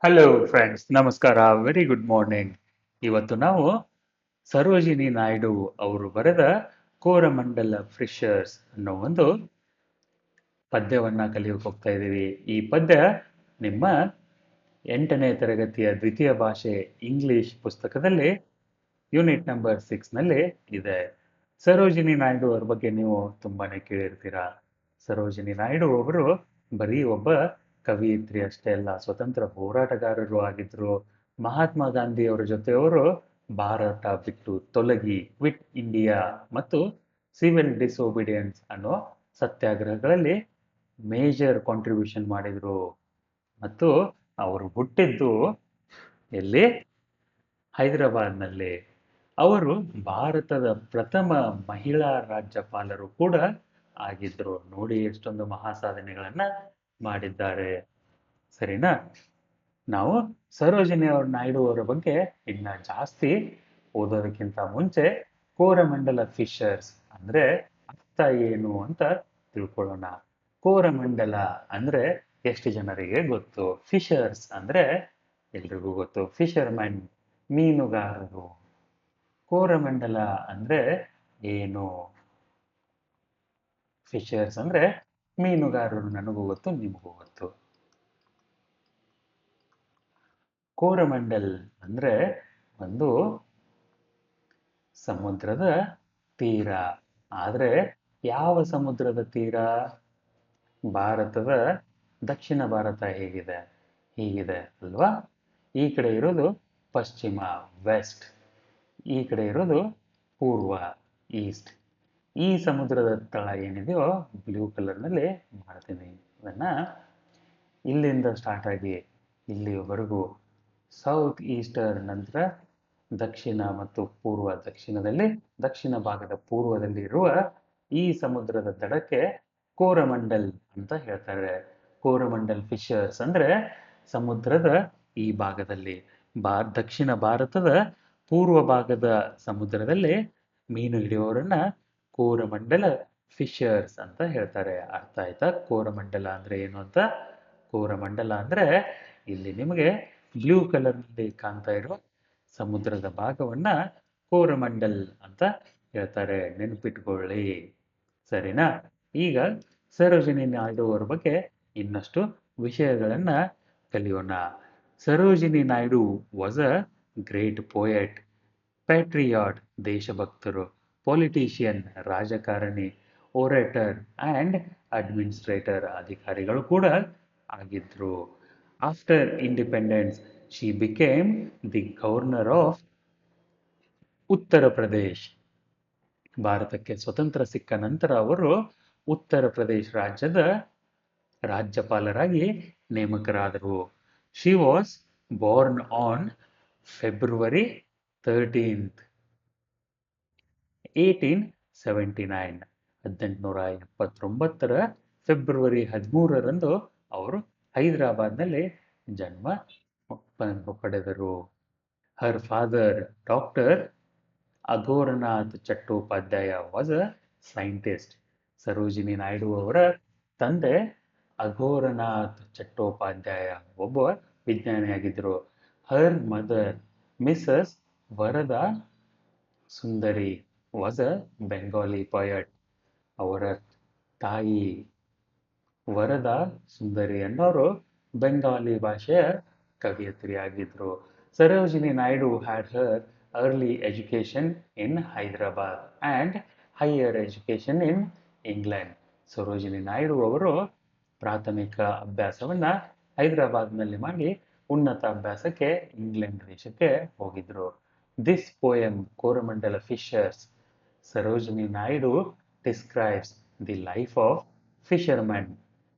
Hello friends, ನಮಸ್ಕಾರ. Very good morning. ಇವತ್ತು ನಾವು ಸರೋಜಿನಿ ನಾಯ್ಡು ಅವರು ಬರೆದ ಕೋರಮಂಡಲ ಫಿಶರ್ಸ್ ಅನ್ನೋ ಒಂದು ಪದ್ಯವನ್ನ ಕಲಿಯೋಕೆ ಹೋಗ್ತಾ ಇದ್ದೀವಿ. ಈ ಪದ್ಯ ನಿಮ್ಮ 8ನೇ ತರಗತಿಯ ದ್ವಿತೀಯ ಭಾಷೆ ಇಂಗ್ಲಿಷ್ ಪುಸ್ತಕದಲ್ಲಿ ಯೂನಿಟ್ ನಂಬರ್ 6 ನಲ್ಲಿ ಇದೆ. ಸರೋಜಿನಿ ನಾಯ್ಡು ಅವ್ರ ಬಗ್ಗೆ ನೀವು ತುಂಬಾನೇ ಕೇಳಿರ್ತೀರಾ. ಸರೋಜಿನಿ ನಾಯ್ಡು ಅವರು ಬರೀ ಒಬ್ಬ ಕವಿಯಿತ್ರಿ ಅಷ್ಟೇ ಅಲ್ಲ, ಸ್ವತಂತ್ರ ಹೋರಾಟಗಾರರು ಆಗಿದ್ರು. ಮಹಾತ್ಮ ಗಾಂಧಿ ಅವರ ಜೊತೆಯವರು ಭಾರತ ಬಿಟ್ಟು ತೊಲಗಿ, ಕ್ವಿಟ್ ಇಂಡಿಯಾ ಮತ್ತು ಸಿವಿಲ್ ಡಿಸೋಬಿಡಿಯನ್ಸ್ ಅನ್ನೋ ಸತ್ಯಾಗ್ರಹಗಳಲ್ಲಿ ಮೇಜರ್ ಕಾಂಟ್ರಿಬ್ಯೂಷನ್ ಮಾಡಿದ್ರು. ಮತ್ತು ಅವರು ಹುಟ್ಟಿದ್ದು ಎಲ್ಲಿ? ಹೈದರಾಬಾದ್ನಲ್ಲಿ. ಅವರು ಭಾರತದ ಪ್ರಥಮ ಮಹಿಳಾ ರಾಜ್ಯಪಾಲರು ಕೂಡ ಆಗಿದ್ರು. ನೋಡಿ ಎಷ್ಟೊಂದು ಮಹಾ ಸಾಧನೆಗಳನ್ನ ಮಾಡಿದ್ದಾರೆ. ಸರಿನಾ? ನಾವು ಸರೋಜಿನಿ ಅವ್ರ ನಾಯ್ಡು ಅವರ ಬಗ್ಗೆ ಇನ್ನ ಜಾಸ್ತಿ ಓದೋದಕ್ಕಿಂತ ಮುಂಚೆ ಕೋರಮಂಡಲ ಫಿಶರ್ಸ್ ಅಂದ್ರೆ ಅರ್ಥ ಏನು ಅಂತ ತಿಳ್ಕೊಳ್ಳೋಣ. ಕೋರಮಂಡಲ ಅಂದ್ರೆ ಎಷ್ಟು ಜನರಿಗೆ ಗೊತ್ತು? ಫಿಶರ್ಸ್ ಅಂದ್ರೆ ಎಲ್ರಿಗೂ ಗೊತ್ತು. ಫಿಶರ್ಮನ್, ಮೀನುಗಾರರು. ಕೋರಮಂಡಲ ಅಂದ್ರೆ ಏನು? ಫಿಶರ್ಸ್ ಅಂದ್ರೆ ಮೀನುಗಾರರು. ನನಗೂ ಗೊತ್ತು, ನಿಮಗೂ ಗೊತ್ತು. ಕೋರಮಂಡಲ್ ಅಂದ್ರೆ ಒಂದು ಸಮುದ್ರದ ತೀರ. ಆದ್ರೆ ಯಾವ ಸಮುದ್ರದ ತೀರ? ಭಾರತದ ದಕ್ಷಿಣ ಭಾರತ ಹೇಗಿದೆ? ಹೀಗಿದೆ ಅಲ್ವಾ? ಈ ಕಡೆ ಇರೋದು ಪಶ್ಚಿಮ, ವೆಸ್ಟ್. ಈ ಕಡೆ ಇರೋದು ಪೂರ್ವ, ಈಸ್ಟ್. ಈ ಸಮುದ್ರದ ತಳ ಏನಿದೆಯೋ ಬ್ಲೂ ಕಲರ್ನಲ್ಲಿ ಮಾಡ್ತೀನಿ ಇದನ್ನ. ಇಲ್ಲಿಂದ ಸ್ಟಾರ್ಟ್ ಆಗಿ ಇಲ್ಲಿವರೆಗೂ ಸೌತ್ ಈಸ್ಟರ್, ನಂತರ ದಕ್ಷಿಣ ಮತ್ತು ಪೂರ್ವ. ದಕ್ಷಿಣದಲ್ಲಿ, ದಕ್ಷಿಣ ಭಾಗದ ಪೂರ್ವದಲ್ಲಿ ಇರುವ ಈ ಸಮುದ್ರದ ದಡಕ್ಕೆ ಕೋರಮಂಡಲ್ ಅಂತ ಹೇಳ್ತಾರೆ. ಕೋರಮಂಡಲ್ ಫಿಶರ್ಸ್ ಅಂದ್ರೆ ಸಮುದ್ರದ ಈ ಭಾಗದಲ್ಲಿ, ದಕ್ಷಿಣ ಭಾರತದ ಪೂರ್ವ ಭಾಗದ ಸಮುದ್ರದಲ್ಲಿ ಮೀನು ಹಿಡಿಯೋರನ್ನ ಕೋರಮಂಡಲ ಫಿಶರ್ಸ್ ಅಂತ ಹೇಳ್ತಾರೆ. ಅರ್ಥ ಆಯ್ತಾ ಕೋರಮಂಡಲ ಅಂದ್ರೆ ಏನು ಅಂತ? ಕೋರಮಂಡಲ ಅಂದ್ರೆ ಇಲ್ಲಿ ನಿಮಗೆ ಬ್ಲೂ ಕಲರ್ನಲ್ಲಿ ಕಾಣ್ತಾ ಇರೋ ಸಮುದ್ರದ ಭಾಗವನ್ನ ಕೋರಮಂಡಲ್ ಅಂತ ಹೇಳ್ತಾರೆ. ನೆನಪಿಟ್ಕೊಳ್ಳಿ. ಸರಿನಾ? ಈಗ ಸರೋಜಿನಿ ನಾಯ್ಡು ಅವರ ಬಗ್ಗೆ ಇನ್ನಷ್ಟು ವಿಷಯಗಳನ್ನ ಕಲಿಯೋಣ. Sarojini Naidu was a great poet, patriot ದೇಶಭಕ್ತರು, ಪೊಲಿಟಿಷಿಯನ್ ರಾಜಕಾರಣಿ, ಓರೇಟರ್ ಆ್ಯಂಡ್ ಅಡ್ಮಿನಿಸ್ಟ್ರೇಟರ್ ಅಧಿಕಾರಿಗಳು ಕೂಡ ಆಗಿದ್ರು. After independence she became the governor of Uttar Pradesh. ಭಾರತಕ್ಕೆ ಸ್ವತಂತ್ರ ಸಿಕ್ಕ ನಂತರ ಅವರು ಉತ್ತರ ಪ್ರದೇಶ ರಾಜ್ಯದ ರಾಜ್ಯಪಾಲರಾಗಿ ನೇಮಕರಾದರು. She was born on February 13th, 1879. 1879ರ ಫೆಬ್ರವರಿ 13ರಂದು ಅವರು ಹೈದರಾಬಾದ್ನಲ್ಲಿ ಜನ್ಮ ಪಡೆದರು. Her father doctor Aghorenath Chattopadhyay was a scientist. Sarojini Naidu ಅವರ ತಂದೆ ಅಘೋರನಾಥ್ ಚಟ್ಟೋಪಾಧ್ಯಾಯ ಒಬ್ಬ ವಿಜ್ಞಾನಿಯಾಗಿದ್ದರು. Her mother missus Varada Sundari was a Bengali poet. ಅವರ ತಾಯಿ ವರದಾ ಸುಂದರಿ ಅನ್ನೋರು ಬೆಂಗಾಲಿ ಭಾಷೆಯ ಕವಿಯತ್ರಿಯಾಗಿದ್ರು. Sarojini Naidu had her early education in Hyderabad and higher education in England. Sarojini Naidu ಅವರು ಪ್ರಾಥಮಿಕ ಅಭ್ಯಾಸವನ್ನ ಹೈದರಾಬಾದ್ನಲ್ಲಿ ಮಾಡಿ ಉನ್ನತ ಅಭ್ಯಾಸಕ್ಕೆ ಇಂಗ್ಲೆಂಡ್ ದೇಶಕ್ಕೆ ಹೋಗಿದ್ರು. This poem Coromandel Fisher's, Sarojini Naidu describes the life of fishermen.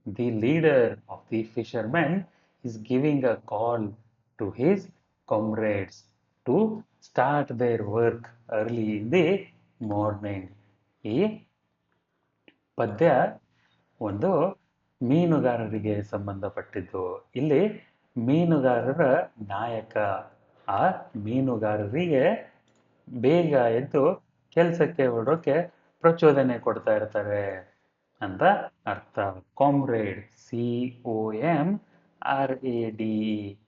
The leader of the fishermen is giving a call to his comrades to start their work early in the morning. ಈ ಪದ್ಯ ಒಂದು ಮೀನುಗಾರರಿಗೆ ಸಂಬಂಧಪಟ್ಟಿದ್ದು. ಇಲ್ಲಿ ಮೀನುಗಾರರ ನಾಯಕ ಆ ಮೀನುಗಾರರಿಗೆ ಬೇಗ ಎದ್ದು ಕೆಲಸಕ್ಕೆ ಹೊರಡೋಕೆ ಪ್ರಚೋದನೆ ಕೊಡ್ತಾ ಇರ್ತಾರೆ ಅಂತ ಅರ್ಥ. Comrade, COMRADE.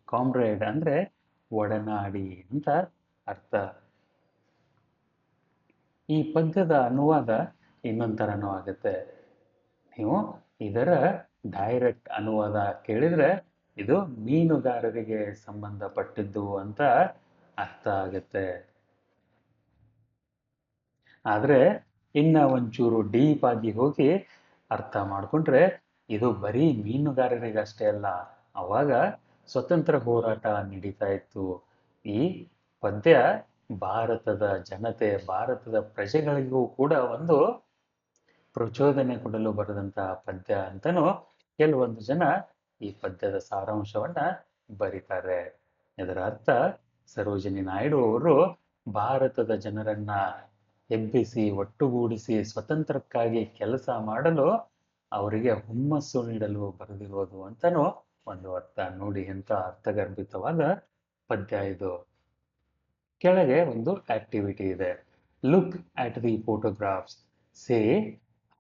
ಕಾಮ್ರೇಡ್ ಅಂದ್ರೆ ಒಡನಾಡಿ ಅಂತ ಅರ್ಥ. ಈ ಪದ್ಯದ ಅನುವಾದ ಇನ್ನೊಂದ್ ಥರನೂ ಆಗುತ್ತೆ. ನೀವು ಇದರ ಡೈರೆಕ್ಟ್ ಅನುವಾದ ಕೇಳಿದ್ರೆ ಇದು ಮೀನುಗಾರರಿಗೆ ಸಂಬಂಧಪಟ್ಟಿದ್ದು ಅಂತ ಅರ್ಥ ಆಗುತ್ತೆ. ಆದ್ರೆ ಇನ್ನ ಒಂಚೂರು ಡೀಪ್ ಆಗಿ ಹೋಗಿ ಅರ್ಥ ಮಾಡ್ಕೊಂಡ್ರೆ ಇದು ಬರೀ ಮೀನುಗಾರರಿಗಷ್ಟೇ ಅಲ್ಲ. ಅವಾಗ ಸ್ವತಂತ್ರ ಹೋರಾಟ ನಡೀತಾ ಇತ್ತು. ಈ ಪದ್ಯ ಭಾರತದ ಜನತೆ, ಭಾರತದ ಪ್ರಜೆಗಳಿಗೂ ಕೂಡ ಒಂದು ಪ್ರಚೋದನೆ ಕೊಡಲು ಬರೆದಂತಹ ಪದ್ಯ ಅಂತನೂ ಕೆಲವೊಂದು ಜನ ಈ ಪದ್ಯದ ಸಾರಾಂಶವನ್ನ ಬರೀತಾರೆ. ಇದರ ಅರ್ಥ ಸರೋಜಿನಿ ನಾಯ್ಡು ಅವರು ಭಾರತದ ಜನರನ್ನ ಎಬ್ಬಿಸಿ ಒಟ್ಟುಗೂಡಿಸಿ ಸ್ವತಂತ್ರಕ್ಕಾಗಿ ಕೆಲಸ ಮಾಡಲು ಅವರಿಗೆ ಹುಮ್ಮಸ್ಸು ನೀಡಲು ಬರೆದಿರೋದು ಅಂತನೂ ಒಂದು ಅರ್ಥ. ನೋಡಿ ಎಂತ ಅರ್ಥಗರ್ಭಿತವಾದ ಪದ್ಯ ಇದು. ಕೆಳಗೆ ಒಂದು ಆಕ್ಟಿವಿಟಿ ಇದೆ. Look at the photographs, say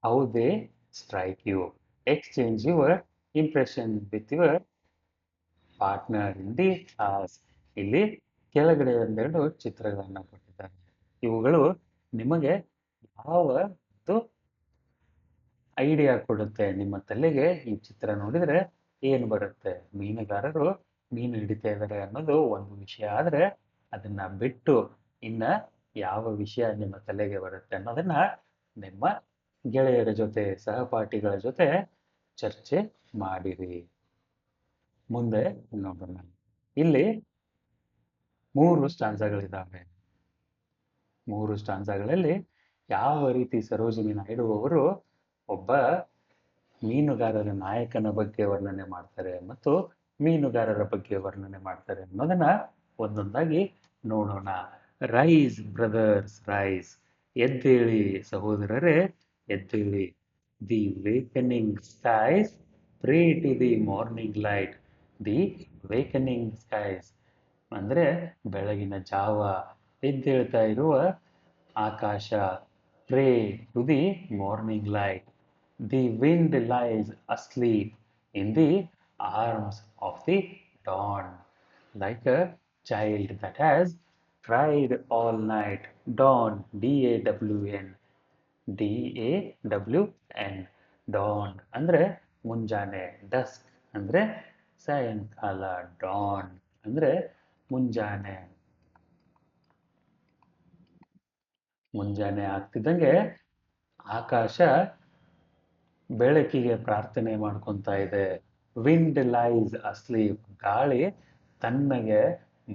how they strike you, exchange your impression with your partner in the class. ಇಲ್ಲಿ ಕೆಳಗಡೆ ಒಂದೆರಡು ಚಿತ್ರಗಳನ್ನ ಕೊಟ್ಟಿದ್ದಾರೆ. ಇವುಗಳು ನಿಮಗೆ ಯಾವ ಒಂದು ಐಡಿಯಾ ಕೊಡುತ್ತೆ? ನಿಮ್ಮ ತಲೆಗೆ ಈ ಚಿತ್ರ ನೋಡಿದ್ರೆ ಏನು ಬರುತ್ತೆ? ಮೀನುಗಾರರು ಮೀನು ಹಿಡಿತಾ ಇದ್ದಾರೆ ಅನ್ನೋದು ಒಂದು ವಿಷಯ ಆದ್ರೆ ಅದನ್ನ ಬಿಟ್ಟು ಇನ್ನ ಯಾವ ವಿಷಯ ನಿಮ್ಮ ತಲೆಗೆ ಬರುತ್ತೆ ಅನ್ನೋದನ್ನ ನಿಮ್ಮ ಗೆಳೆಯರ ಜೊತೆ, ಸಹಪಾಠಿಗಳ ಜೊತೆ ಚರ್ಚೆ ಮಾಡಿರಿ. ಮುಂದೆ ನೋಡೋಣ. ಇಲ್ಲಿ 3 ಸ್ಟಾನ್ಸಾಗಳಿದ್ದಾವೆ. 3 ಸ್ಟಾನ್ಸಾಗಳಲ್ಲಿ ಯಾವ ರೀತಿ ಸರೋಜಿನಿ ನಾಯ್ಡು ಅವರು ಒಬ್ಬ ಮೀನುಗಾರರ ನಾಯಕನ ಬಗ್ಗೆ ವರ್ಣನೆ ಮಾಡ್ತಾರೆ ಮತ್ತು ಮೀನುಗಾರರ ಬಗ್ಗೆ ವರ್ಣನೆ ಮಾಡ್ತಾರೆ ಅನ್ನೋದನ್ನ ಒಂದೊಂದಾಗಿ ನೋಡೋಣ. ರೈಸ್ ಬ್ರದರ್ಸ್ ರೈಸ್, ಎದ್ದೇಳಿ ಸಹೋದರರೇ ಎದ್ದೇಳಿ. The wakening skies pray to the morning light. The wakening skies ಅಂದ್ರೆ ಬೆಳಗಿನ ಜಾವ, ಎದ್ದೇಳ್ತಾ ಇರುವ ಆಕಾಶ. Pray to the morning light. The wind lies asleep in the arms of the dawn, like a child that has cried all night. Dawn, D-A-W-N, D-A-W-N, dawn ಅಂದ್ರೆ ಮುಂಜಾನೆ. Dusk ಅಂದ್ರೆ ಸಾಯಂಕಾಲ. ಡಾನ್ ಅಂದ್ರೆ ಮುಂಜಾನೆ. ಮುಂಜಾನೆ ಆಗ್ತಿದ್ದಂಗೆ ಆಕಾಶ ಬೆಳಕಿಗೆ ಪ್ರಾರ್ಥನೆ ಮಾಡ್ಕೊಂತ ಇದೆ. ವಿಂಡ್ ಲೈಸ್ ಅಸ್ಲೀಪ್, ಗಾಳಿ ತಣ್ಣಗೆ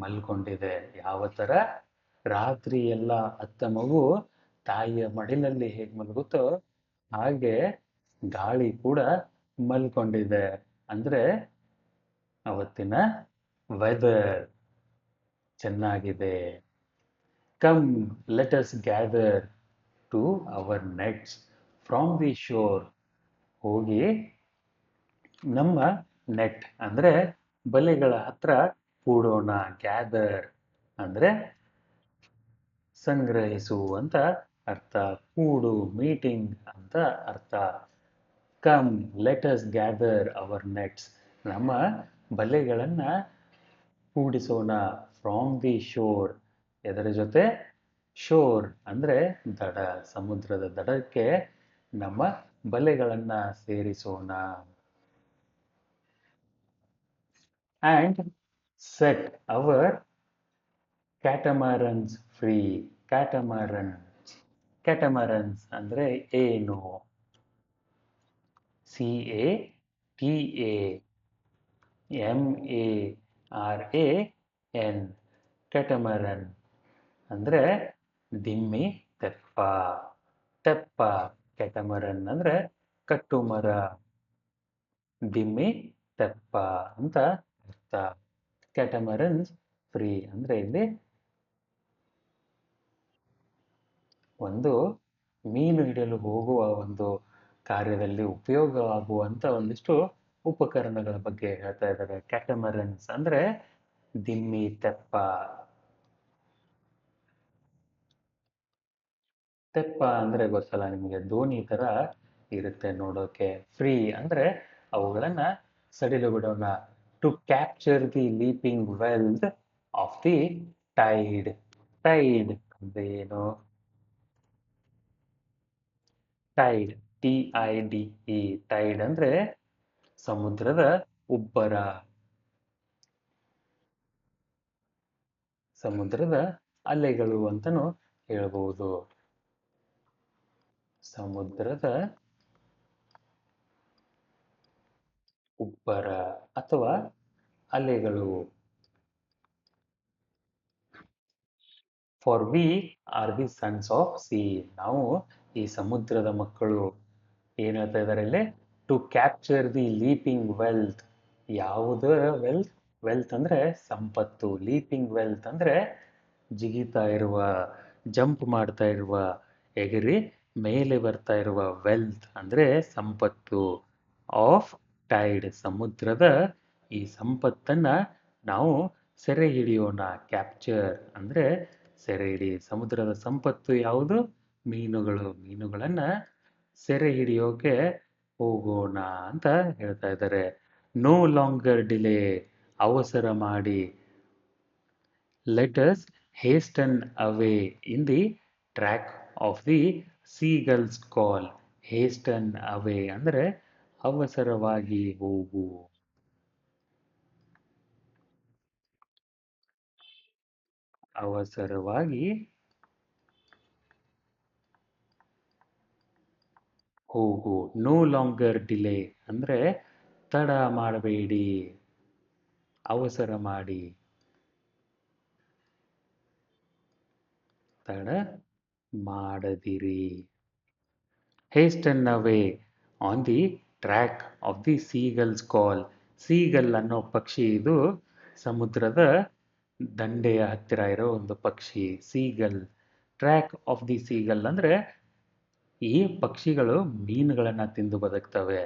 ಮಲ್ಕೊಂಡಿದೆ. ಯಾವ ತರ ರಾತ್ರಿ ಎಲ್ಲ ಅತ್ತ ಮಗು ತಾಯಿಯ ಮಡಿಲಲ್ಲಿ ಹೇಗೆ ಮಲಗುತ್ತೋ ಹಾಗೆ ಗಾಳಿ ಕೂಡ ಮಲ್ಕೊಂಡಿದೆ. ಅಂದ್ರೆ ಅವತ್ತಿನ ವೆದರ್ ಚೆನ್ನಾಗಿದೆ. Come let us gather to our nets from the shore. ಹೋಗಿ ನಮ್ಮ ನೆಟ್ ಅಂದ್ರೆ ಬಲೆಗಳ ಹತ್ರ ಕೂಡೋಣ. ಗ್ಯಾದರ್ ಅಂದ್ರೆ ಸಂಗ್ರಹಿಸು ಅಂತ ಅರ್ಥ. ಕೂಡು, ಮೀಟಿಂಗ್ ಅಂತ ಅರ್ಥ. Come let us gather our nets, ನಮ್ಮ ಬಲೆಗಳನ್ನ ಕೂಡಿಸೋಣ. ಫ್ರಾಮ್ ದಿ ಶೋರ್, ಎದರ ಜೊತೆ? ಶೋರ್ ಅಂದ್ರೆ ದಡ, ಸಮುದ್ರದ ದಡಕ್ಕೆ ನಮ್ಮ ಬಲೆಗಳನ್ನ ಸೇರಿಸೋಣ. and set our catamarans free. catamarans, catamarans ಅಂದ್ರೆ ಏನು? CATAMARAN, catamaran ಅಂದ್ರೆ ದಿಮ್ಮಿ ತೆಪ್ಪ. ತೆಪ್ಪ, ಕ್ಯಾಟಮರನ್ ಅಂದ್ರೆ ಕಟ್ಟುಮರ. ದಿಮ್ಮಿ ತೆಪ್ಪ ಅಂತ ಅರ್ಥ. ಕ್ಯಾಟಮರನ್ಸ್ ಫ್ರೀ ಅಂದ್ರೆ ಇಲ್ಲಿ ಒಂದು ಮೀನು ಹಿಡಿಯಲು ಹೋಗುವ ಒಂದು ಕಾರ್ಯದಲ್ಲಿ ಉಪಯೋಗವಾಗುವಂತ ಒಂದಿಷ್ಟು ಉಪಕರಣಗಳ ಬಗ್ಗೆ ಹೇಳ್ತಾ ಇದ್ದಾರೆ. ಕ್ಯಾಟಮರನ್ಸ್ ಅಂದ್ರೆ ದಿಮ್ಮಿ ತೆಪ್ಪ. ತೆಪ್ಪ ಅಂದ್ರೆ ಗೊತ್ತಲ್ಲ ನಿಮಗೆ, ದೋಣಿ ತರ ಇರುತ್ತೆ ನೋಡೋಕೆ. ಫ್ರೀ ಅಂದ್ರೆ ಅವುಗಳನ್ನ ಸಡಿಲು ಬಿಡೋಣ. To capture the leaping wealth of the tide. Tide ಅಂದ್ರೆ ಏನು? ಟೈಡ್, TIDE, ಟೈಡ್ ಅಂದ್ರೆ ಸಮುದ್ರದ ಉಬ್ಬರ, ಸಮುದ್ರದ ಅಲೆಗಳು ಅಂತನೂ ಹೇಳ್ಬಹುದು. ಸಮುದ್ರದ ಉಬ್ಬರ ಅಥವಾ ಅಲೆಗಳು. For we are the sons of sea. ನಾವು ಈ ಸಮುದ್ರದ ಮಕ್ಕಳು. ಏನ್ ಹೇಳ್ತಾ ಇದ್ದಾರೆ ಇಲ್ಲಿ? To capture the leaping wealth. ಯಾವುದರ ವೆಲ್ತ್? ವೆಲ್ತ್ ಅಂದ್ರೆ ಸಂಪತ್ತು. ಲೀಪಿಂಗ್ ವೆಲ್ತ್ ಅಂದ್ರೆ ಜಿಗಿತಾ ಇರುವ, ಜಂಪ್ ಮಾಡ್ತಾ ಇರುವ, ಎಗರಿ ಮೇಲೆ ಬರ್ತಾ ಇರುವ. ವೆಲ್ತ್ ಅಂದ್ರೆ ಸಂಪತ್ತು. ಆಫ್ ಟೈಡ್, ಸಮುದ್ರದ ಈ ಸಂಪತ್ತನ್ನ ನಾವು ಸೆರೆ ಹಿಡಿಯೋಣ. ಕ್ಯಾಪ್ಚರ್ ಅಂದ್ರೆ ಸೆರೆ ಹಿಡಿ. ಸಮುದ್ರದ ಸಂಪತ್ತು ಯಾವುದು? ಮೀನುಗಳು. ಮೀನುಗಳನ್ನ ಸೆರೆ ಹಿಡಿಯೋಕೆ ಹೋಗೋಣ ಅಂತ ಹೇಳ್ತಾ ಇದ್ದಾರೆ. ನೋ ಲಾಂಗರ್ ಡಿಲೇ, ಅವಸರ ಮಾಡಿ. Let us hasten away in the track of the ಸೀಗಲ್ಸ್ call. Hasten away ಅಂದ್ರೆ ಅವಸರವಾಗಿ ಹೋಗು. ಅವಸರವಾಗಿ ಹೋಗು. ನೋ ಲಾಂಗರ್ ಡಿಲೇ ಅಂದ್ರೆ ತಡ ಮಾಡಬೇಡಿ, ಅವಸರ ಮಾಡಿ. ತಡ ಮಾಡದಿರಿ. Hasten away on the track of the ಸೀಗಲ್ಸ್ call. Seagull ಅನ್ನೋ ಪಕ್ಷಿ ಇದು ಸಮುದ್ರದ ದಂಡೆಯ ಹತ್ತಿರ ಇರೋ ಒಂದು ಪಕ್ಷಿ. Seagull. Track of the seagull ಅಂದ್ರೆ ಈ ಪಕ್ಷಿಗಳು ಮೀನುಗಳನ್ನ ತಿಂದು ಬದುಕ್ತವೆ.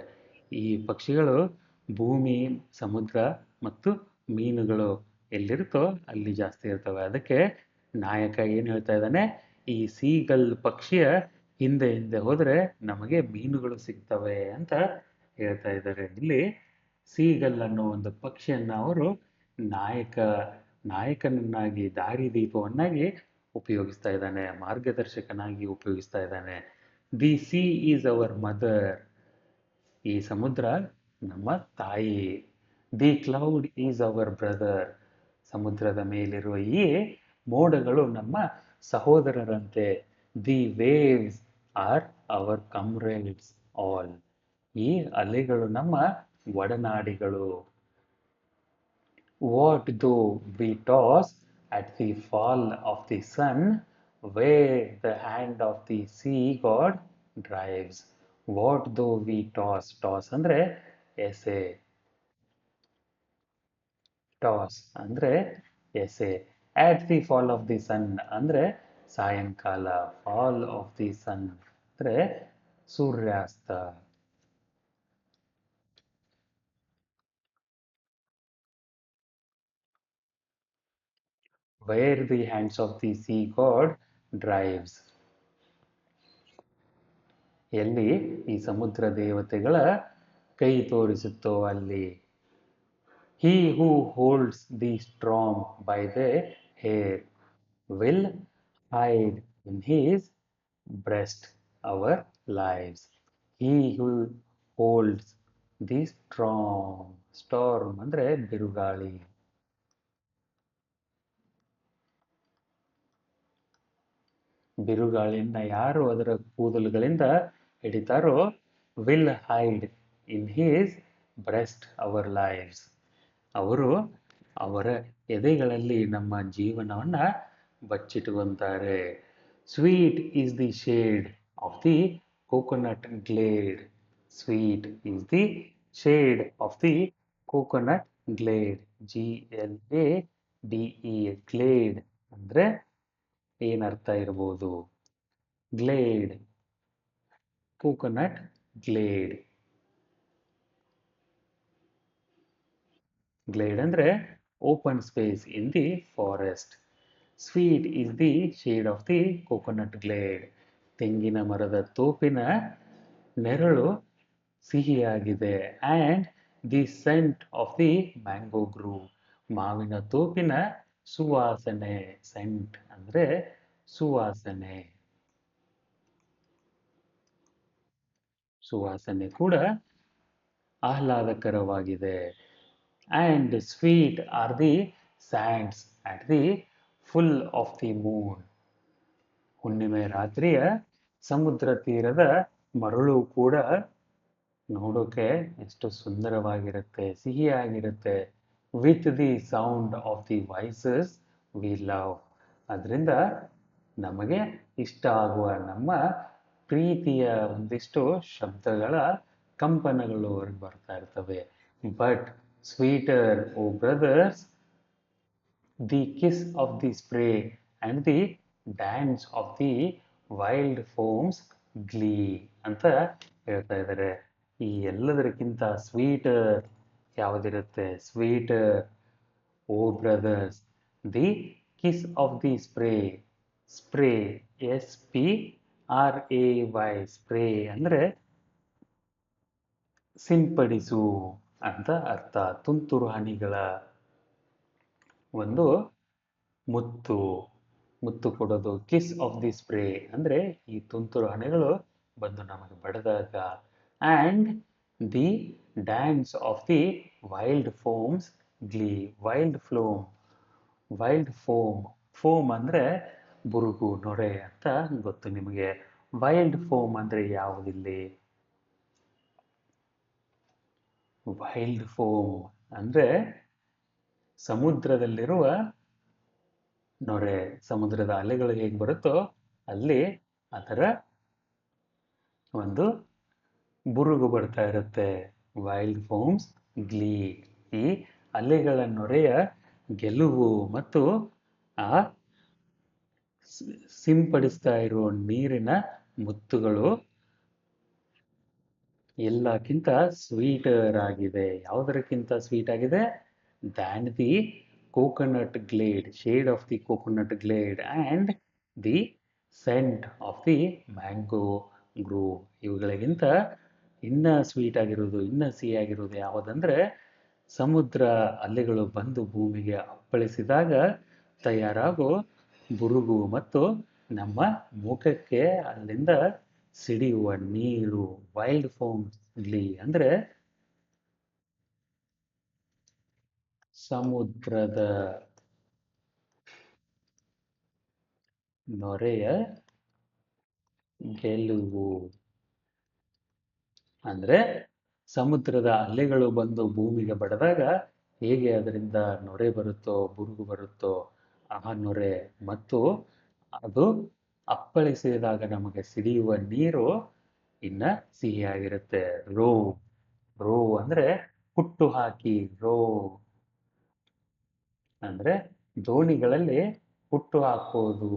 ಈ ಪಕ್ಷಿಗಳು ಭೂಮಿ, ಸಮುದ್ರ ಮತ್ತು ಮೀನುಗಳು ಎಲ್ಲಿರುತ್ತೋ ಅಲ್ಲಿ ಜಾಸ್ತಿ ಇರ್ತವೆ. ಅದಕ್ಕೆ ನಾಯಕ ಏನ್ ಹೇಳ್ತಾ ಇದ್ದಾನೆ? ಈ ಸೀಗಲ್ ಪಕ್ಷಿಯ ಹಿಂದೆ ಹಿಂದೆ ಹೋದ್ರೆ ನಮಗೆ ಮೀನುಗಳು ಸಿಗ್ತವೆ ಅಂತ ಹೇಳ್ತಾ ಇದ್ದಾರೆ. ಇಲ್ಲಿ ಸೀಗಲ್ ಅನ್ನೋ ಒಂದು ಪಕ್ಷಿಯನ್ನ ಅವರು ನಾಯಕ ನಾಯಕನನ್ನಾಗಿ, ದಾರಿದೀಪವನ್ನಾಗಿ ಉಪಯೋಗಿಸ್ತಾ ಇದ್ದಾನೆ, ಮಾರ್ಗದರ್ಶಕನಾಗಿ ಉಪಯೋಗಿಸ್ತಾ ಇದ್ದಾನೆ. The sea is our mother. ಈ ಸಮುದ್ರ ನಮ್ಮ ತಾಯಿ. The cloud is our brother. ಸಮುದ್ರದ ಮೇಲಿರುವ ಈ ಮೋಡಗಳು ನಮ್ಮ ಸಹೋದರರಂತೆ. The waves are our comrades all. ಈ ಅಲೆಗಳು ನಮ್ಮ ಒಡನಾಡಿಗಳು. What though we toss at the fall of the sun, where the hand of the sea god drives. What though we toss. Toss ಅಂದ್ರೆ ಎಸೆ. ಟಾಸ್ ಅಂದ್ರೆ ಎಸೆ. At the fall of the sun ಅಂದ್ರೆ ಸಾಯಂಕಾಲ. Fall of the sun ಅಂದ್ರೆ ಸೂರ್ಯಾಸ್ತ. Where the hands of the sea god drives. ಎಲ್ಲಿ ಈ ಸಮುದ್ರ ದೇವತೆಗಳ ಕೈ ತೋರಿಸುತ್ತೋ ಅಲ್ಲಿ. He who holds the storm by the hair will hide in his breast our lives. He who holds the storm. Storm ಅಂದ್ರೆ ಬಿರುಗಾಳಿ. ಬಿರುಗಾಳಿಯನ್ನ ಯಾರು ಅದರ ಕೂದಲುಗಳಿಂದ ಹಿಡಿತಾರೋ, will hide in his breast our lives. ಅವರು ಅವರ ಎದೆಗಳಲ್ಲಿ ನಮ್ಮ ಜೀವನವನ್ನ ಬಚ್ಚಿಟ್ಟುಕೊಂತಾರೆ. Sweet is the shade of the coconut glade. Sweet is the shade of the coconut glade. GLADE. Glade ಅಂದ್ರೆ ಏನರ್ಥ ಇರ್ಬೋದು? Glade, coconut glade. ಗ್ಲೇಡ್ ಅಂದ್ರೆ open space in the forest. Sweet is the shade of the coconut glade. ತೆಂಗಿನ ಮರದ ತೋಪಿನ ನೆರಳು ಸಿಹಿಯಾಗಿದೆ. And the scent of the mango ಗ್ರೂ, ಮಾವಿನ ತೋಪಿನ ಸುವಾಸನೆ. ಸೆಂಟ್ ಅಂದ್ರೆ ಸುವಾಸನೆ. ಸುವಾಸನೆ ಕೂಡ ಆಹ್ಲಾದಕರವಾಗಿದೆ. And sweet are the sands at the full of the moon. ಹುಣ್ಣಿಮೆ ರಾತ್ರಿಯ ಸಮುದ್ರ ತೀರದ ಮರಳು ಕೂಡ ನೋಡೋಕೆ ಎಷ್ಟು ಸುಂದರವಾಗಿರುತ್ತೆ, ಸಿಹಿಯಾಗಿರುತ್ತೆ. With the sound of the voices we love. ಅದರಿಂದ ನಮಗೆ ಇಷ್ಟ ಆಗುವ ನಮ್ಮ ಪ್ರೀತಿಯ ಒಂದಿಷ್ಟು ಶಬ್ದಗಳ ಕಂಪನಗಳು ಹೊರಗೆ ಬರ್ತಾ ಇರ್ತವೆ. But sweeter O brothers, the kiss of the spray and the dance of the wild foams glee ಅಂತ ಹೇಳ್ತಾ ಇದ್ದಾರೆ. ಈ ಎಲ್ಲದಕ್ಕಿಂತ ಸ್ವೀಟರ್ ಯಾವುದಿರುತ್ತೆ? Sweeter O brothers, the kiss of the spray. Spray, SPRAY, spray ಅಂದರೆ ಸಿಂಪಡಿಸು ಅಂತ ಅರ್ಥ. ತುಂತುರು ಹನಿಗಳ ಒಂದು ಮುತ್ತು, ಮುತ್ತು ಕೊಡೋದು. ಕಿಸ್ ಆಫ್ ದಿ ಸ್ಪ್ರೇ ಅಂದರೆ ಈ ತುಂತುರು ಹನಿಗಳು ಬಂದು ನಮಗೆ ಬಡಿದಾಗ. And the dance of the wild foams glee. Wild foam, wild foam. Foam ಅಂದರೆ ಬುರುಗು, ನೊರೆ ಅಂತ ಗೊತ್ತು ನಿಮಗೆ. ವೈಲ್ಡ್ ಫೋಮ್ ಅಂದರೆ ಯಾವುದಿಲ್ಲಿ? ವೈಲ್ಡ್ ಫೋಮ್ ಅಂದರೆ ಸಮುದ್ರದಲ್ಲಿರುವ ನೊರೆ. ಸಮುದ್ರದ ಅಲೆಗಳು ಹೇಗೆ ಬರುತ್ತೋ ಅಲ್ಲಿ ಅದರ ಒಂದು ಬುರುಗು ಬರ್ತಾ ಇರುತ್ತೆ. Wild foams glee. ಈ ಅಲೆಗಳ ನೊರೆಯ ಗೆಲುವು ಮತ್ತು ಆ ಸಿಂಪಡಿಸ್ತಾ ಇರುವ ನೀರಿನ ಮುತ್ತುಗಳು ಎಲ್ಲಕ್ಕಿಂತ ಸ್ವೀಟರ್ ಆಗಿದೆ. ಯಾವುದಕ್ಕಿಂತ ಸ್ವೀಟ್ ಆಗಿದೆ? Than the coconut glade, shade of the coconut glade and the scent of the mango grove. ಇವುಗಳಿಗಿಂತ ಇನ್ನ ಸ್ವೀಟ್ ಆಗಿರೋದು, ಇನ್ನ ಸಿಹಿಯಾಗಿರೋದು ಯಾವುದಂದ್ರೆ ಸಮುದ್ರ ಅಲೆಗಳು ಬಂದು ಭೂಮಿಗೆ ಅಪ್ಪಳಿಸಿದಾಗ ತಯಾರಾಗೋ ಬುರುಗು ಮತ್ತು ನಮ್ಮ ಮುಖಕ್ಕೆ ಅಲ್ಲಿಂದ ಸಿಡಿಯುವ ನೀರು. ವೈಲ್ಡ್ ಫೋಮ್ ಗ್ಲೀ ಅಂದರೆ ಸಮುದ್ರದ ನೊರೆಯ ಗೆಲುವು. ಅಂದ್ರೆ ಸಮುದ್ರದ ಅಲೆಗಳು ಬಂದು ಭೂಮಿಗೆ ಬಡಿದಾಗ ಹೇಗೆ ಅದರಿಂದ ನೊರೆ ಬರುತ್ತೋ, ಬುರುಗು ಬರುತ್ತೋ, ಆ ನೊರೆ ಮತ್ತು ಅದು ಅಪ್ಪಳಿಸಿದಾಗ ನಮಗೆ ಸಿಡಿಯುವ ನೀರು ಇನ್ನ ಸಿಹಿಯಾಗಿರುತ್ತೆ. ರೋ, ರೋ ಅಂದ್ರೆ ಹುಟ್ಟು ಹಾಕಿ. ರೋ ಅಂದ್ರೆ ದೋಣಿಗಳಲ್ಲಿ ಹುಟ್ಟು ಹಾಕೋದು.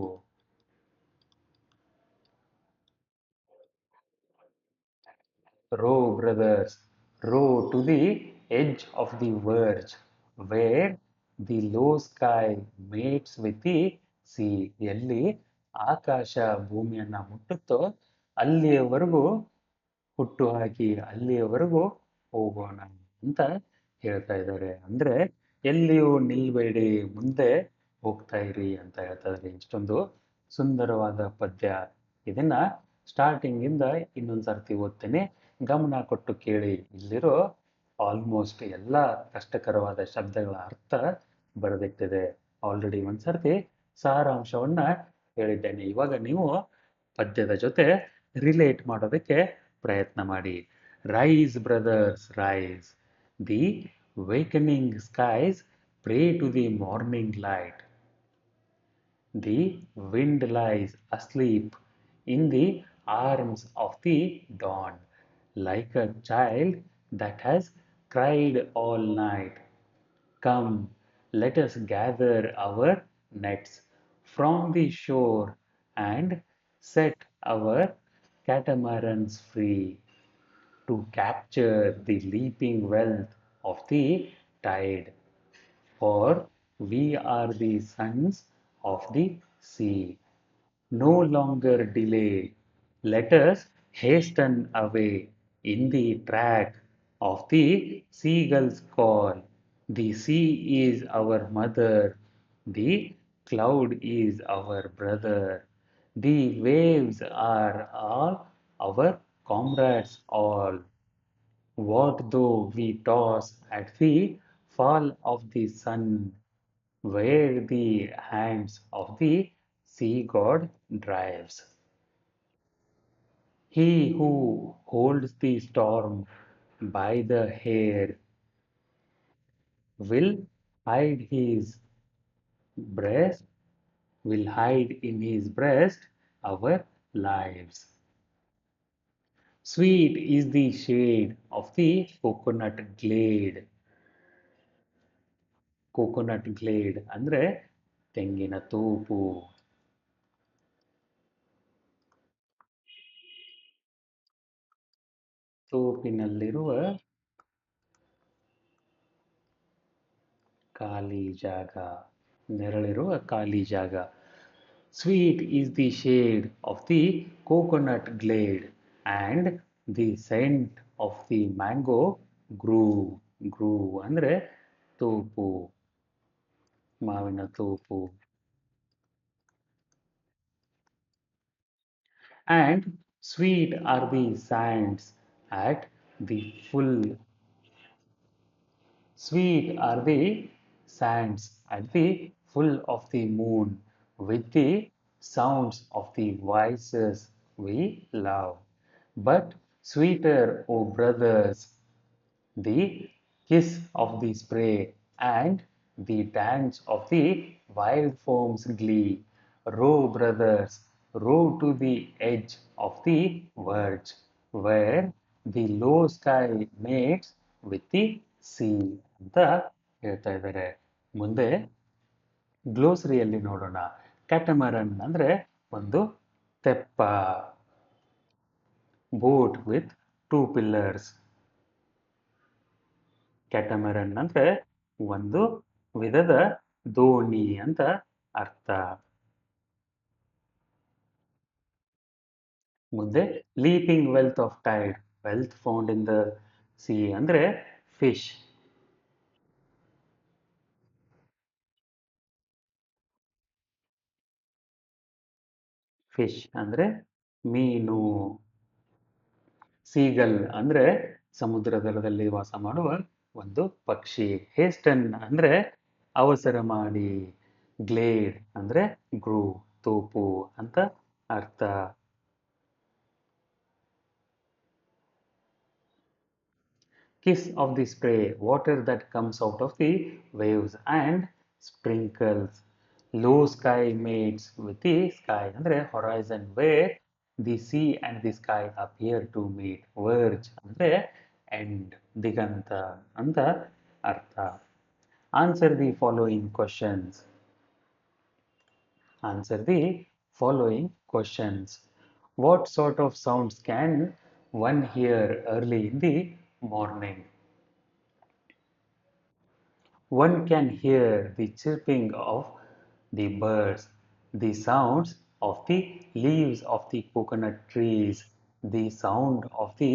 Row, brothers, row to the edge of the verge, where the low sky meets with the sea. ಎಲ್ಲಿ ಆಕಾಶ ಭೂಮಿಯನ್ನ ಮುಟ್ಟುತ್ತೋ ಅಲ್ಲಿಯವರೆಗೂ ಹುಟ್ಟು ಹಾಕಿ, ಅಲ್ಲಿಯವರೆಗೂ ಹೋಗೋಣ ಅಂತ ಹೇಳ್ತಾ ಇದ್ದಾರೆ. ಅಂದ್ರೆ ಎಲ್ಲಿಯೂ ನಿಲ್ಬೇಡಿ, ಮುಂದೆ ಹೋಗ್ತಾ ಇರಿ ಅಂತ ಹೇಳ್ತಾ ಇದ್ದಾರೆ. ಇಷ್ಟೊಂದು ಸುಂದರವಾದ ಪದ್ಯ. ಇದನ್ನ ಸ್ಟಾರ್ಟಿಂಗ್ ಇಂದ ಇನ್ನೊಂದು ಸರ್ತಿ ಓದ್ತೇನೆ, ಗಮನ ಕೊಟ್ಟು ಕೇಳಿ. ಇಲ್ಲಿರೋ ಆಲ್ಮೋಸ್ಟ್ ಎಲ್ಲ ಕಷ್ಟಕರವಾದ ಶಬ್ದಗಳ ಅರ್ಥ ಬರೆದಿಟ್ಟಿದೆ. ಆಲ್ರೆಡಿ ಒಂದ್ಸರ್ತಿ ಸಾರಾಂಶವನ್ನ ಹೇಳಿದ್ದೇನೆ. ಇವಾಗ ನೀವು ಪದ್ಯದ ಜೊತೆ ರಿಲೇಟ್ ಮಾಡೋದಕ್ಕೆ ಪ್ರಯತ್ನ ಮಾಡಿ. Rise brothers rise, the wakening skies pray to the morning light. The wind lies asleep in the arms of the dawn, like a child that has cried all night. Come, let us gather our nets from the shore and set our catamarans free to capture the leaping wealth of the tide. For we are the sons of the sea. No longer delay. Let us hasten away in the track of the seagull's call. The sea is our mother, the cloud is our brother, the waves are all our comrades all. What though we toss at the fall of the sun, where the hands of the sea god drives? He who holds the storm by the hair will hide his breast, will hide in his breast our lives. Sweet is the shade of the coconut glade ಅಂದ್ರೆ ತೆಂಗಿನ ತೋಪು. ತೋಪಿನಲ್ಲಿರುವ ಖಾಲಿ ಜಾಗ, ನೆರಳಿರುವ ಖಾಲಿ ಜಾಗ. Sweet is the shade of the coconut glade, and the scent of the mango grew. Grew ಅಂದ್ರೆ ತೋಪು, ಮಾವಿನ ತೋಪು. And sweet are the sands at the full Sweet are the sands at the full of the moon, with the sounds of the voices we love. But sweeter, O brothers, the kiss of the spray and the dance of the wild foam's glee. Row, brothers, row to the edge of the verge, where the low sky meets with the sea ಅಂತ ಹೇಳ್ತಾ ಇದ್ದಾರೆ. ಮುಂದೆ ಗ್ಲೋಸರಿಯಲ್ಲಿ ನೋಡೋಣ. Catamaran ಅಂದ್ರೆ ಒಂದು ತೆಪ್ಪ, boat with two pillars. Catamaran ಅಂದ್ರೆ ಒಂದು ವಿಧದ ದೋಣಿ ಅಂತ ಅರ್ಥ. ಮುಂದೆ leaping wealth of tide, wealth found in the sea ಅಂದ್ರೆ ಫಿಶ್. ಫಿಶ್ ಅಂದ್ರೆ ಮೀನು. ಸೀಗಲ್ ಅಂದ್ರೆ ಸಮುದ್ರ ದಡದಲ್ಲಿ ವಾಸ ಮಾಡುವ ಒಂದು ಪಕ್ಷಿ. ಹೇಸ್ಟನ್ ಅಂದ್ರೆ ಅವಸರ ಮಾಡಿ. ಗ್ಲೇಡ್ ಅಂದ್ರೆ ಗ್ರೂ, ತೋಪು ಅಂತ ಅರ್ಥ. Kiss of the spray, water that comes out of the waves and sprinkles. Low sky mates with the sky ಅಂದ್ರೆ horizon, where the sea and the sky appear to meet. Verge ಅಂದ್ರೆ end, ದಿಗಂತ ಅಂತ ಅರ್ಥ. Answer the following questions. Answer the following questions. What sort of sounds can one hear early in the morning? One can hear the chirping of the birds, the sounds of the leaves of the coconut trees, the sound of the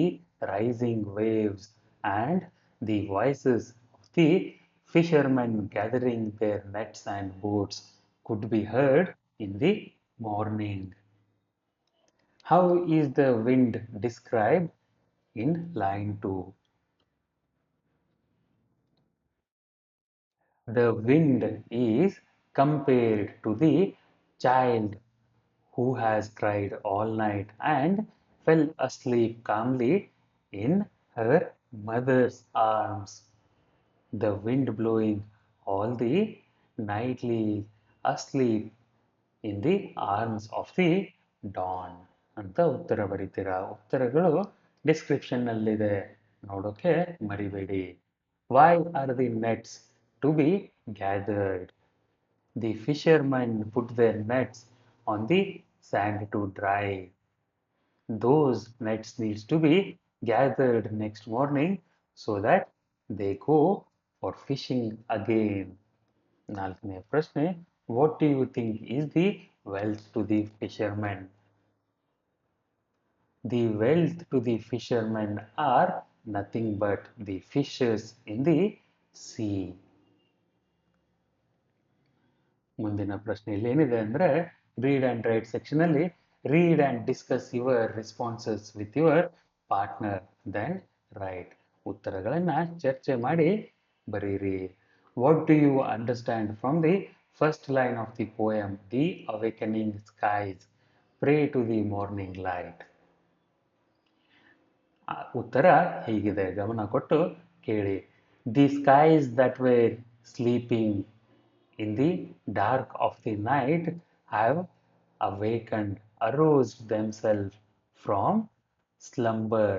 rising waves, and the voices of the fishermen gathering their nets and boats could be heard in the morning. How is the wind described in line 2? The wind is compared to the child who has cried all night and fell asleep calmly in her mother's arms. The wind blowing all the nightly asleep in the arms of the dawn ಅಂತ ಉತ್ತರ ಬರೀತೀರಾ. ಉತ್ತರಗಳು description ನಲ್ಲಿದೆ, ನೋಡೋಕೆ ಮರಿಬೇಡಿ. Why are the nets to be gathered? The fishermen put their nets on the sand to dry. Those nets needs to be gathered next morning so that they go for fishing again. ನಾಲ್ಕನೇ ಪ್ರಶ್ನೆ, what do you think is the wealth to the fishermen? The wealth to the fishermen are nothing but the fishes in the sea. ಮುಂದಿನ ಪ್ರಶ್ನೆಯಲ್ಲಿ ಏನಿದೆ ಅಂದರೆ read and write ಸೆಕ್ಷನಲ್ಲಿ read and discuss your responses with your partner then write. ಉತ್ತರಗಳನ್ನು ಚರ್ಚೆ ಮಾಡಿ ಬರೀರಿ. What do you understand from the first line of the poem the awakening skies pray to the morning light? ಉತ್ತರ ಹೀಗಿದೆ, ಗಮನ ಕೊಟ್ಟು ಕೇಳಿ. The skies that were sleeping in the dark of the night have awakened, aroused themselves from slumber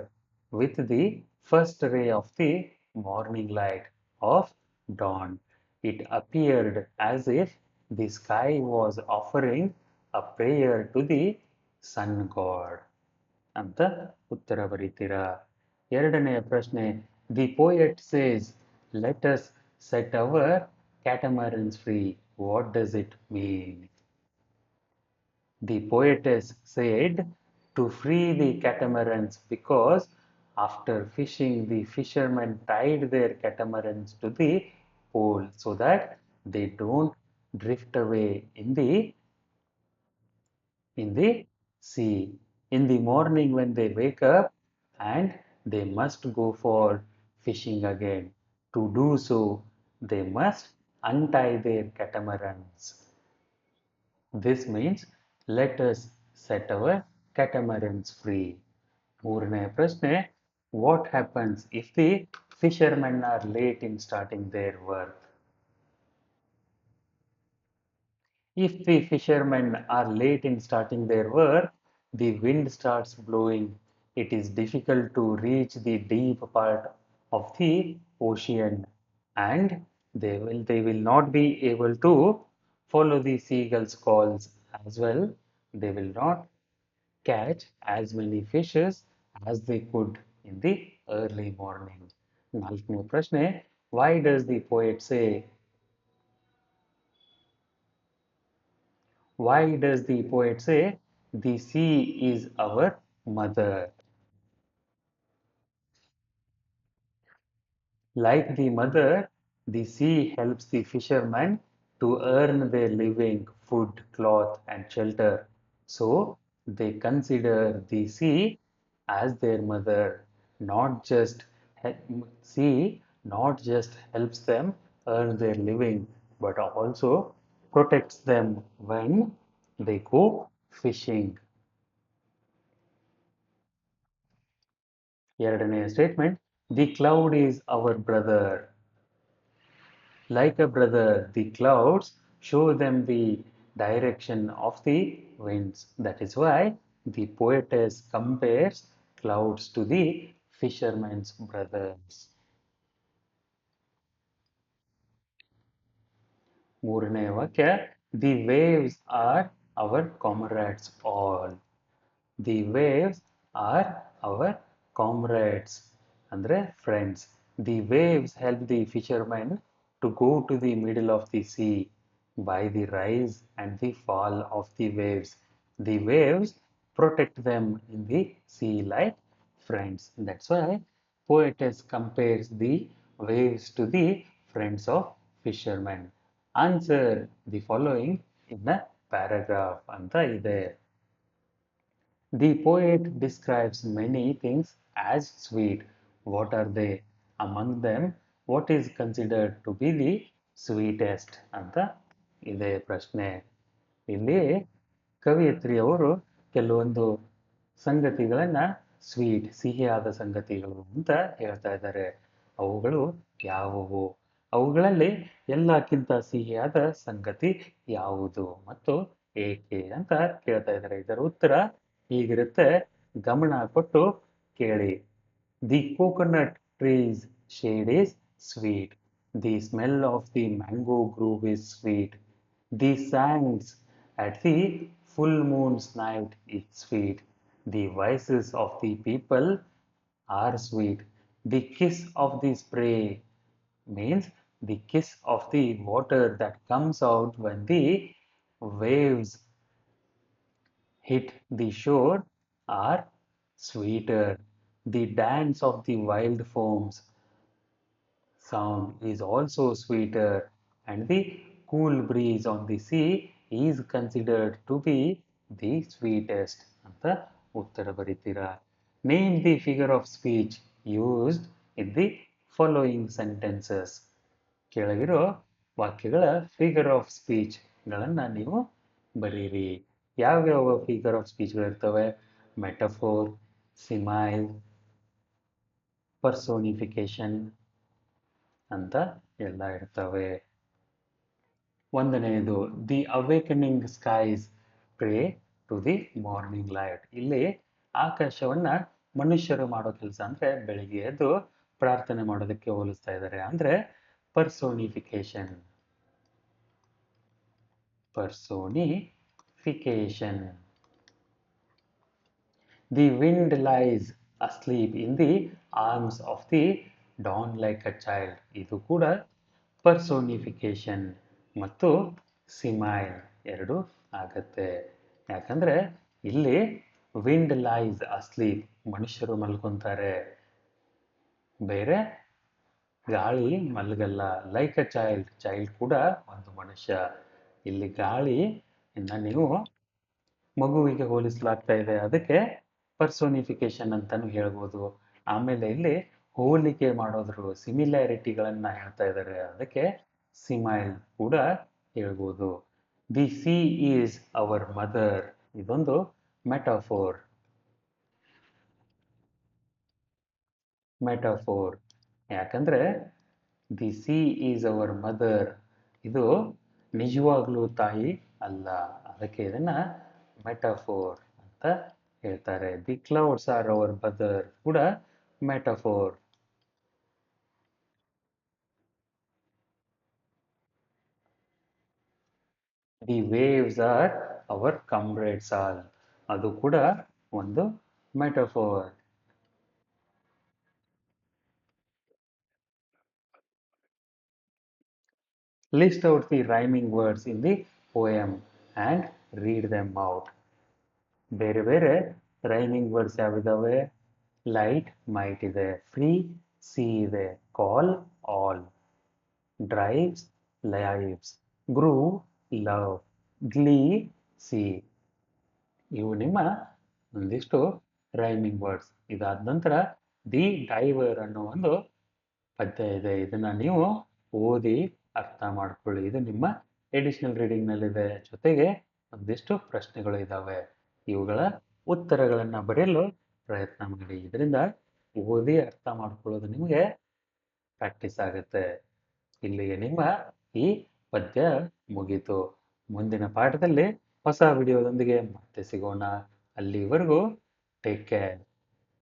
with the first ray of the morning light of dawn. It appeared as if the sky was offering a prayer to the sun god. ಅಂತ ಉತ್ತರ ಬರೀತೀರಾ. ಎರಡನೆಯ ಪ್ರಶ್ನೆ, the poet says let us set our catamarans free. What does it mean? The poetess said to free the catamarans because after fishing the fishermen tied their catamarans to the pole so that they don't drift away in the sea. In the morning when they wake up and they must go for fishing again. To do so, they must untie their catamarans. This means let us set our catamarans free. ಮೂರನೇ ಪ್ರಶ್ನೆ, what happens if the fishermen are late in starting their work? If the fishermen are late in starting their work, the wind starts blowing. It is difficult to reach the deep part of the ocean, and they will not be able to follow the seagulls' calls as well. They will not catch as many fishes as they could in the early morning. ನಾಲ್ಕನೇ ಪ್ರಶ್ನೆ, why does the poet say Why does the poet say, the sea is our mother? Like the mother, the sea helps the fishermen to earn their living, food, cloth, and shelter. So they consider the sea as their mother. Not just sea not just helps them earn their living, but also protects them when they go fishing. ಎರಡನೆಯ statement, the cloud is our brother. Like a brother, the clouds show them the direction of the winds. That is why the poetess compares clouds to the fishermen's brothers. ಮೂರನೇ ವಾಕ್ಯ, the waves are our comrades all. The waves are our comrades ಅಂದ್ರೆ friends. The waves help the fishermen to go to the middle of the sea by the rise and the fall of the waves. The waves protect them in the sea like friends. That's why poetess compares the waves to the friends of fishermen. Answer the following in a paragraph ಅಂತ ಇದೆ. The poet describes many things as sweet. What are they? Among them, what is considered to be the sweetest? ಅಂತ ಇದೆ ಪ್ರಶ್ನೆ. ಇಲ್ಲಿ ಕವಿಯತ್ರಿಯವರು ಕೆಲವೊಂದು ಸಂಗತಿಗಳನ್ನು sweet, ಸಿಹಿಯಾದ ಸಂಗತಿಗಳು ಅಂತ ಹೇಳ್ತಾ ಇದ್ದಾರೆ. ಅವುಗಳು ಯಾವುವು? ಅವುಗಳಲ್ಲಿ ಎಲ್ಲಕ್ಕಿಂತ ಸಿಹಿಯಾದ ಸಂಗತಿ ಯಾವುದು ಮತ್ತು ಏಕೆ ಅಂತ ಕೇಳ್ತಾ ಇದ್ದಾರೆ. ಇದರ ಉತ್ತರ ಹೀಗಿರುತ್ತೆ, ಗಮನ ಕೊಟ್ಟು ಕೇಳಿ. The coconut trees shade is sweet. The smell of the mango grove is sweet. The sands at the full moon's night is sweet. The voices of the people are sweet. The kiss of the spray means the kiss of the water that comes out when the waves hit the shore are sweeter. The dance of the wild foams sound is also sweeter, and the cool breeze on the sea is considered to be the sweetest ಅಂತ ಉತ್ತರ ಬರೀತೀರಾ. Name the figure of speech used in the following sentences. ಕೆಳಗಿರೋ ವಾಕ್ಯಗಳ figure of ಸ್ಪೀಚ್ಗಳನ್ನು ನೀವು ಬರೀರಿ. ಯಾವ್ಯಾವ figure of ಸ್ಪೀಚ್ಗಳಿರ್ತವೆ? Metaphor, simile, personification ಅಂತ ಎಲ್ಲ ಇರ್ತವೆ. ಒಂದನೆಯದು, the awakening skies pray to the morning light. ಇಲ್ಲಿ ಆಕಾಶವನ್ನ ಮನುಷ್ಯರು ಮಾಡೋ ಕೆಲಸ ಅಂದ್ರೆ ಬೆಳಿಗ್ಗೆ ಎದ್ದು ಪ್ರಾರ್ಥನೆ ಮಾಡೋದಕ್ಕೆ ಹೋಲಿಸ್ತಾ ಇದ್ದಾರೆ. ಅಂದ್ರೆ personification. Personification. The wind lies asleep in the arms of the Don like a child. ಇದು ಕೂಡ ಪರ್ಸೋನಿಫಿಕೇಶನ್ ಮತ್ತು ಸಿಮೈಲ್ ಎರಡು ಆಗತ್ತೆ. ಯಾಕಂದ್ರೆ ಇಲ್ಲಿ ವಿಂಡ್ ಲೈಸ್ ಅಸ್ಲೀಪ್ ಮನುಷ್ಯರು ಮಲ್ಕೊಂತಾರೆ, ಬೇರೆ ಗಾಳಿ ಮಲಗಲ್ಲ. ಲೈಕ್ ಅ ಚೈಲ್ಡ್, ಚೈಲ್ಡ್ ಕೂಡ ಒಂದು ಮನುಷ್ಯ. ಇಲ್ಲಿ ಗಾಳಿ ಇಂದ ನೀವು ಮಗುವಿಗೆ ಹೋಲಿಸಲಾಗ್ತಾ ಇದೆ, ಅದಕ್ಕೆ ಪರ್ಸೋನಿಫಿಕೇಶನ್ ಅಂತಾನು ಹೇಳ್ಬೋದು. ಆಮೇಲೆ ಇಲ್ಲಿ ಹೋಲಿಕೆ ಮಾಡೋದ್ರು ಸಿಮಿಲ್ಯಾರಿಟಿಗಳನ್ನ ಹೇಳ್ತಾ ಇದ್ದಾರೆ, ಅದಕ್ಕೆ ಸಿಮೈಲ್ ಕೂಡ ಹೇಳ್ಬೋದು. The sea is our mother, ಇದೊಂದು ಮೆಟಾಫೋರ್. ಮೆಟಾಫೋರ್ ಯಾಕಂದ್ರೆ the sea is our mother ಇದು ನಿಜವಾಗ್ಲೂ ತಾಯಿ ಅಲ್ಲ, ಅದಕ್ಕೆ ಇದನ್ನ ಮೆಟಾಫೋರ್ ಅಂತ ಹೇಳ್ತಾರೆ. The clouds are our mother ಕೂಡ metaphor. The waves are our comrades all, ಅದು ಕೂಡ ಒಂದು metaphor. List out the rhyming words in the poem and read them out. ಬೇರೆ ಬೇರೆ ರೈಮಿಂಗ್ ವರ್ಡ್ಸ್ ಯಾವಿದಾವೆ? ಲೈಟ್ ಮೈಟ್ ಇದೆ, ಫ್ರೀ ಸಿ ಇದೆ, call all, drives lives, grove love, glee sea. ಇವು ನಿಮ್ಮ ಒಂದಿಷ್ಟು ರೈಮಿಂಗ್ ವರ್ಡ್ಸ್. ಇದಾದ ನಂತರ ದಿ ಡೈವರ್ ಅನ್ನೋ ಒಂದು ಪದ್ಯ ಇದೆ, ಇದನ್ನ ನೀವು ಓದಿ ಅರ್ಥ ಮಾಡ್ಕೊಳ್ಳಿ. ಇದು ನಿಮ್ಮ ಎಡಿಷನಲ್ ರೀಡಿಂಗ್ ನಲ್ಲಿದೆ, ಜೊತೆಗೆ ಒಂದಿಷ್ಟು ಪ್ರಶ್ನೆಗಳು ಇದ್ದಾವೆ. ಇವುಗಳ ಉತ್ತರಗಳನ್ನ ಬರೆಯಲು ಪ್ರಯತ್ನ ಮಾಡಿ. ಇದರಿಂದ ಓದಿ ಅರ್ಥ ಮಾಡ್ಕೊಳ್ಳೋದು ನಿಮಗೆ ಪ್ರಾಕ್ಟೀಸ್ ಆಗುತ್ತೆ. ಇಲ್ಲಿಗೆ ನಿಮ್ಮ ಈ ಪದ್ಯ ಮುಗೀತು. ಮುಂದಿನ ಪಾಠದಲ್ಲಿ ಹೊಸ ವಿಡಿಯೋದೊಂದಿಗೆ ಮತ್ತೆ ಸಿಗೋಣ. ಅಲ್ಲಿವರೆಗೂ ಟೇಕ್ ಕೇರ್.